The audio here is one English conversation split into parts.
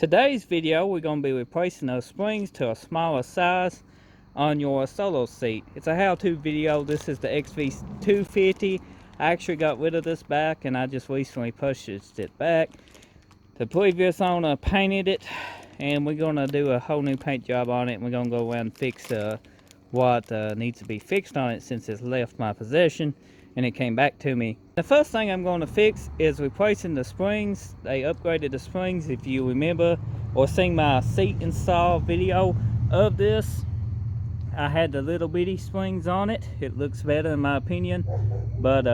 Today's video, we're going to be replacing those springs to a smaller size on your solo seat. It's a how-to video. This is the XV250. I actually got rid of this back and I just recently purchased it back. The previous owner painted it and we're going to do a whole new paint job on it, and we're going to go around and fix what needs to be fixed on it since it's left my possession and it came back to me. The first thing I'm going to fix is replacing the springs. They upgraded the springs, if you remember or seen my seat install video of this. I had the little bitty springs on it. It looks better in my opinion, but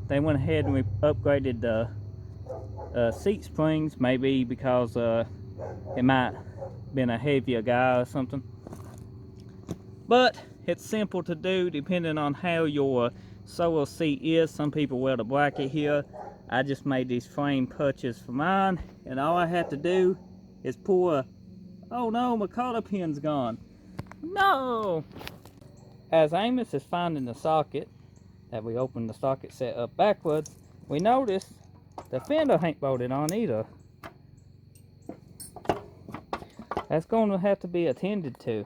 they went ahead and upgraded the seat springs, maybe because it might have been a heavier guy or something. But it's simple to do depending on how your solo seat is. Some people wear the bracket here. I just made these frame punches for mine, and all I have to do is pull a... Oh no, my cotter pin's gone. No! As Amos is finding the socket, that we opened the socket set up backwards, we notice the fender ain't bolted on either. That's going to have to be attended to.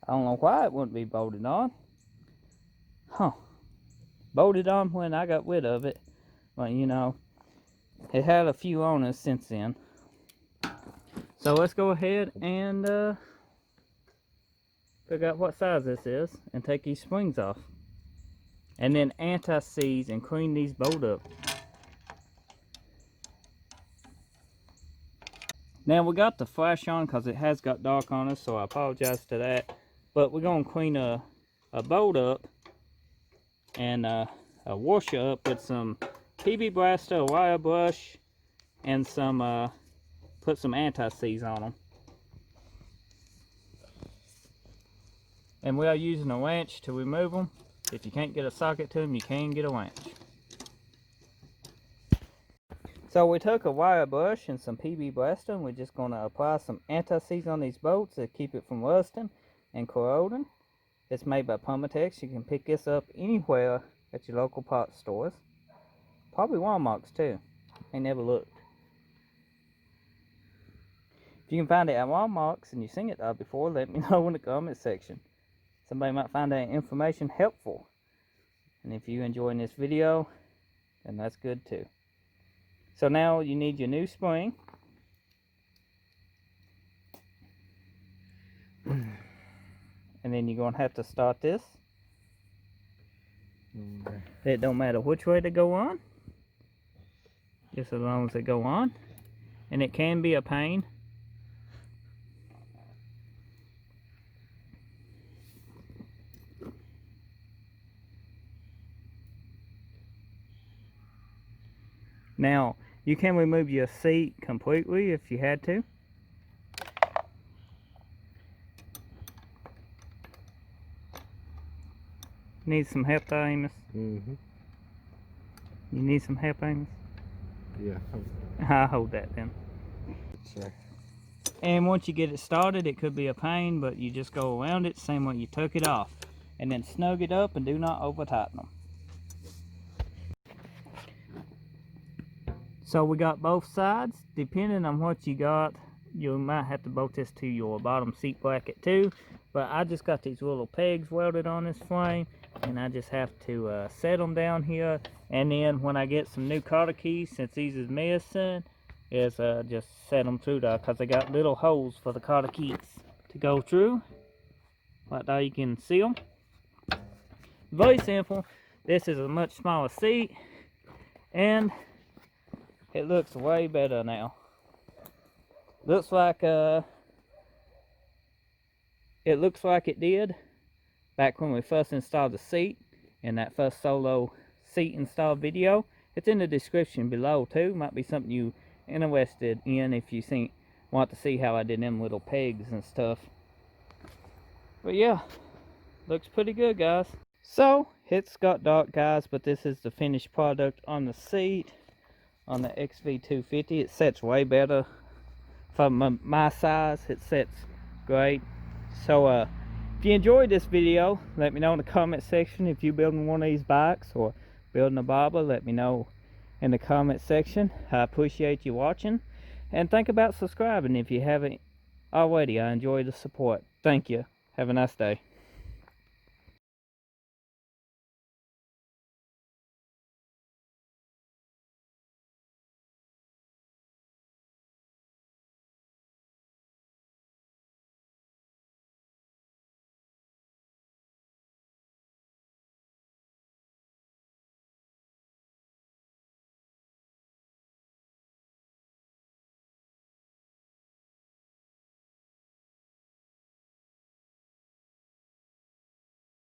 I don't know why it wouldn't be bolted on. Huh. Bolted on when I got rid of it. But you know, it had a few owners since then. So let's go ahead and figure out what size this is and take these springs off. And then anti-seize and clean these bolts up. Now we got the flash on because it has got dark on us, so I apologize to that. But we're going to clean a bolt up and a washer up with some PB Blaster, a wire brush, and some put some anti-seize on them. And we are using a wrench to remove them. If you can't get a socket to them, you can get a wrench. So we took a wire brush and some PB Blaster, and we're just going to apply some anti-seize on these bolts to keep it from rusting and corroding. It's made by Permatex. You can pick this up anywhere at your local parts stores. Probably Walmart's too. I never looked. If you can find it at Walmart's and you've seen it before, let me know in the comment section. Somebody might find that information helpful. And if you're enjoying this video, then that's good too. So now you need your new spring. And then you're going to have to start this. It don't matter which way they go on, just as long as they go on. And it can be a pain. Now, you can remove your seat completely if you had to. Need some help, Amos? Mm-hmm. You need some help, Amos? Yeah. I'll hold that then. Sure. And once you get it started, it could be a pain, but you just go around it, same way you took it off. And then snug it up and do not over tighten them. So we got both sides. Depending on what you got, you might have to bolt this to your bottom seat bracket too. But I just got these little pegs welded on this frame, and I just have to set them down here. And then when I get some new cotter keys, since these is missing, is just set them through there, because they got little holes for the cotter keys to go through. Like that, you can see them. Very simple. This is a much smaller seat, and it looks way better now. Looks like it looks like it did back when we first installed the seat in that first solo seat install video. It's in the description below too. Might be something you interested in if you want to see how I did them little pegs and stuff. But yeah, looks pretty good, guys. So it's got dark, guys, but this is the finished product on the seat on the XV250. It sets way better for my size. It sets great. So if you enjoyed this video, let me know in the comment section. If you're building one of these bikes or building a bobber, let me know in the comment section. I appreciate you watching. And think about subscribing if you haven't already. I enjoy the support. Thank you. Have a nice day.